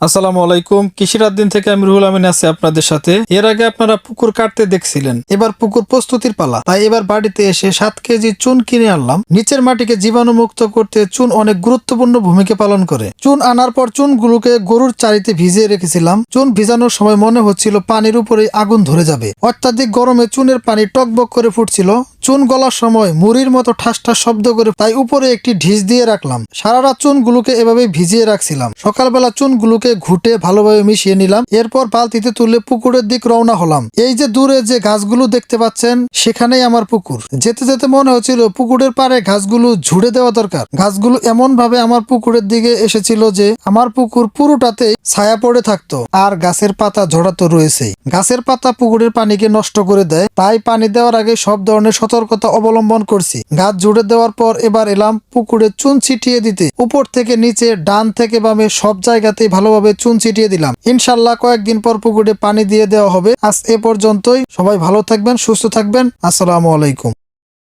আসসালামু আলাইকুম। কৃষির দিন থেকে আমি রুহুল আমিন আছি আপনাদের সাথে। এর আগে আপনারা পুকুর কাটতে দেখছিলেন, এবার পুকুর প্রস্তুতির পালা। তাই এবার বাড়িতে এসে 7 কেজি চুন কিনে আনলাম। নিচের মাটিকে জীবাণুমুক্ত করতে চুন অনেক গুরুত্বপূর্ণ ভূমিকা পালন করে। চুন আনার পর চুনগুলোকে গরুর চারিতে ভিজিয়ে রেখেছিলাম। চুন ভিজানোর সময় মনে হচ্ছিল পানির উপরেই আগুন ধরে যাবে। অত্যাধিক গরমে চুনের পানি টকবক করে ফুটছিল। চুন গলার সময় মুড়ির মতো ঠাস ঠাস শব্দ করে, তাই উপরে একটি ঢিস দিয়ে রাখলাম। সারা রাত চুনগুলোকে এভাবে ভিজিয়ে রাখছিলাম। সকালবেলা চুনগুলোকে ঘুটে ভালোভাবে মিশিয়ে নিলাম। এরপর বালতিতে তুলে পুকুরের দিক রওনা হলাম। এই যে দূরে যে গাছগুলো দেখতে পাচ্ছেন, সেখানেই আমার পুকুর। যেতে যেতে মনে হচ্ছিল পুকুরের পাড়ে ঘাসগুলো ঝুড়ে দেওয়া দরকার। গাছগুলো এমন ভাবে আমার পুকুরের দিকে এসেছিল যে আমার পুকুর পুরোটাতেই ছায়া পড়ে থাকতো, আর গাছের পাতা ঝরাতো রয়েছেই। গাছের পাতা পুকুরের পানিকে নষ্ট করে দেয়, তাই পানি দেওয়ার আগে সব ধরনের সতর্কতা অবলম্বন করছি। গাছ জুড়ে দেওয়ার পর এবার এলাম পুকুরে চুন ছিটিয়ে দিতে। উপর থেকে নিচে, ডান থেকে বামে সব জায়গাতেই ভালোভাবে চুন ছিটিয়ে দিলাম। ইনশাল্লাহ কয়েকদিন পর পুকুরে পানি দিয়ে দেওয়া হবে। আজ এ পর্যন্তই। সবাই ভালো থাকবেন, সুস্থ থাকবেন। আসসালামু আলাইকুম।